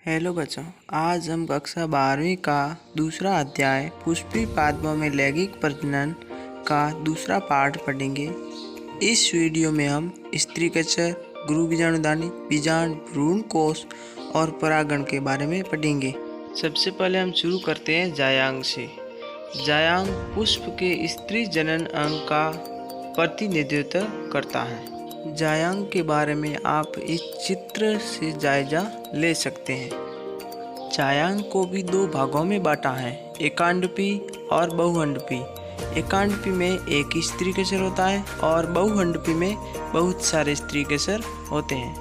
Hello बच्चों, आज हम कक्षा 12वीं का दूसरा अध्याय पुष्पी पादपों में लैंगिक प्रजनन का दूसरा पाठ पढ़ेंगे। इस वीडियो में हम स्त्री कचर, गुरु बीजाणुधानी, बीजांड, भ्रूण कोश और परागण के बारे में पढ़ेंगे। सबसे पहले हम शुरू करते हैं जायांग से। जायांग पुष्प के स्त्री जनन अंग का प्रतिनिधित्व करता है। जायांग के बारे में आप इस चित्र से जायजा ले सकते हैं। जायांग को भी दो भागों में बांटा है, एकांडपी और बहुअंडपी। एकांडपी में एक स्त्री केसर होता है और बहुअंडपी में बहुत सारे स्त्री केसर होते हैं।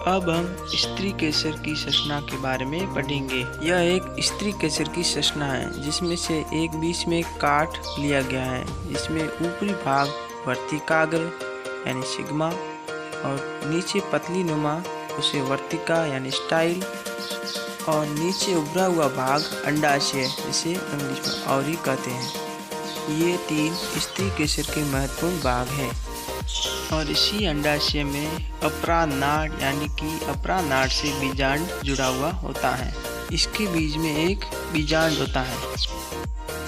अब हम स्त्री केसर की संरचना के बारे में पढ़ेंगे। यह एक स्त्री केसर की संरचना है जिसमें से एक बीच में काट लिया गया है, जिसमें ऊपरी भाग वर्तिकाग्र यानी सिग्मा और नीचे पतली नुमा उसे वर्तिका यानी स्टाइल और नीचे उभरा हुआ भाग अंडाशय जिसे इंग्लिश में ऑवरी कहते हैं। ये तीन स्त्री केसर के महत्वपूर्ण भाग हैं और इसी अंडाशय में अपरानाड़ यानी कि अपरानाड़ से बीजांड जुड़ा हुआ होता है। इसके बीज में एक बीजांड होता है।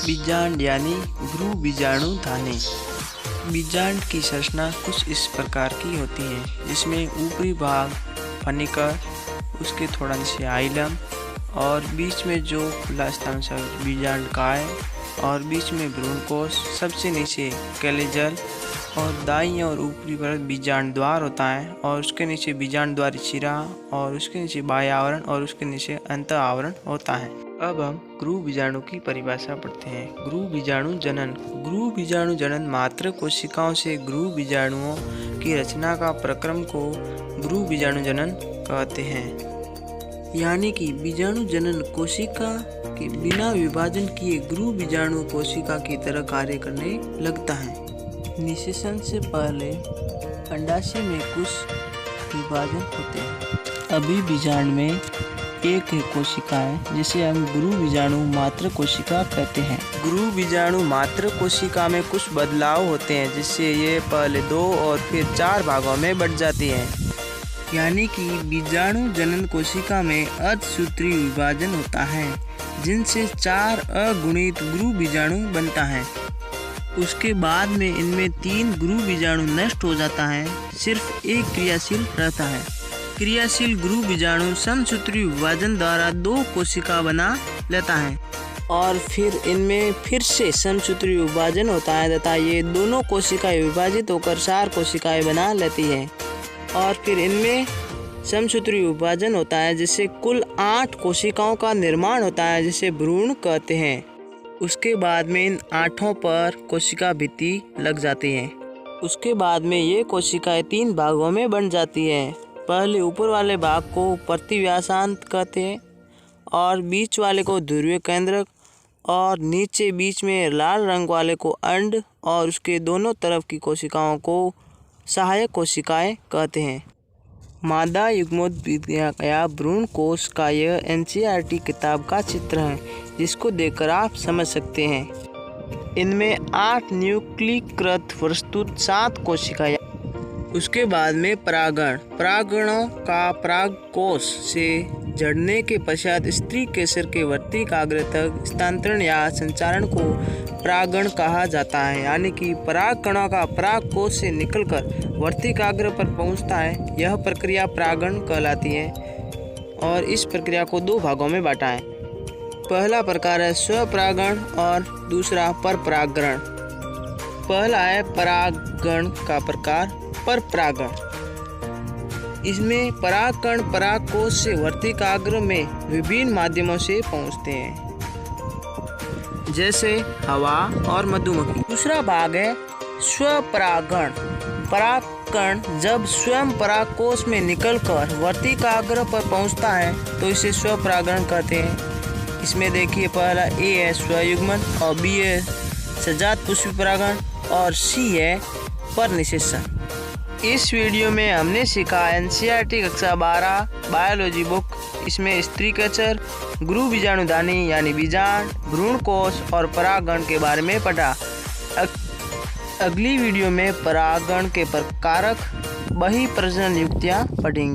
बीजांड यानी भ्रूण बीजाणुधानी। बीजांड की संरचना कुछ इस प्रकार की होती है, जिसमें ऊपरी भाग फनिकर, उसके थोड़ा नीचे आइलम और बीच में जो खुला स्थान बीजांड काय और बीच में भ्रूण कोश, सबसे नीचे कैलेजल और दाईं और ऊपरी परत बीजांड द्वार होता है और उसके नीचे बीजांड द्वार शिरा और उसके नीचे बाह्य आवरण और उसके नीचे अंत आवरण होता है। अब हम गुरु बीजाणु की परिभाषा पढ़ते हैं। गुरु बीजाणु जनन। गुरु बीजाणु जनन मात्र कोशिकाओं से गुरु बीजाणुओं की रचना का प्रक्रम को गुरु बीजाणु जनन कहते हैं। यानी कि बीजाणु जनन कोशिका के बिना विभाजन किए गुरु बीजाणु कोशिका की तरह कार्य करने लगता है। निषेचन से पहले अंडाशय में कुछ विभाजन होते हैं। अभी बीजांड में एक कोशिका है जिसे हम गुरु बीजाणु मात्र कोशिका कहते हैं। गुरु बीजाणु मात्र कोशिका में कुछ बदलाव होते हैं, जिससे ये पहले 2 और फिर 4 भागों में बढ़ जाती है। यानी कि बीजाणु जनन कोशिका में अर्धसूत्री विभाजन होता है, जिनसे 4 अगुणित गुरु बीजाणु बनता है। उसके बाद में इनमें 3 गुरु बीजाणु नष्ट हो जाता है, सिर्फ एक क्रियाशील रहता है। क्रियाशील गुरु बीजाणु समसूत्री विभाजन द्वारा 2 कोशिका बना लेता है और फिर इनमें फिर से समसूत्री विभाजन होता है तथा ये दोनों कोशिकाएं विभाजित होकर 4 कोशिकाएं बना लेती है और फिर इनमें समसूत्री विभाजन होता है, जिससे कुल 8 कोशिकाओं का निर्माण होता है, जिसे भ्रूण कहते हैं। उसके बाद में इन 8 पर कोशिका भित्ति लग जाती है। उसके बाद में ये कोशिकाएं 3 भागों में बन जाती है। पहले ऊपर वाले भाग को प्रतिव्यासांत कहते हैं और बीच वाले को ध्रुवीय केंद्रक और नीचे बीच में लाल रंग वाले को अंड और उसके दोनों तरफ की कोशिकाओं को सहायक कोशिकाएं कहते हैं। मादा युग्मोद्भिद या भ्रूण कोश का यह एनसीईआरटी किताब का चित्र है, जिसको देखकर आप समझ सकते हैं। इनमें 8 न्यूक्लीकृत प्रस्तुत 7 कोशिकाएं। उसके बाद में परागण। परागणों का परागकोश से जड़ने के पश्चात स्त्री केसर के वर्तिकाग्र तक स्थानांतरण या संचारण को परागण कहा जाता है। यानी कि परागकणों का परागकोश से निकलकर वर्तिकाग्र पर पहुंचता है। यह प्रक्रिया परागण कहलाती है और इस प्रक्रिया को 2 भागों में बांटा है। पहला प्रकार है स्वपरागण और दूसरा परपरागण। पहला है परागण का प्रकार परपरागण। इसमें परागकण परागकोश से वर्तिकाग्र में विभिन्न माध्यमों से पहुंचते हैं, जैसे हवा और मधुमक्खी। दूसरा भाग है स्वपरागण। परागकण जब स्वयं परागकोश में निकलकर वर्तिकाग्र पर पहुंचता है तो इसे स्वपरागण कहते हैं। इसमें देखिए, पहला ए है स्वयुग्मन और बी है सजात पुष्पी परागण और सी है परनिषेचन। इस वीडियो में हमने सीखा एनसीईआरटी कक्षा 12 बायोलॉजी बुक। इसमें स्त्री कचर, गुरु बीजाणुधानी यानी बीजांड, भ्रूण कोश और परागण के बारे में पढ़ा। अगली वीडियो में परागण के प्रकारक, बहिः प्रजनन युक्तियाँ पढ़ेंगे।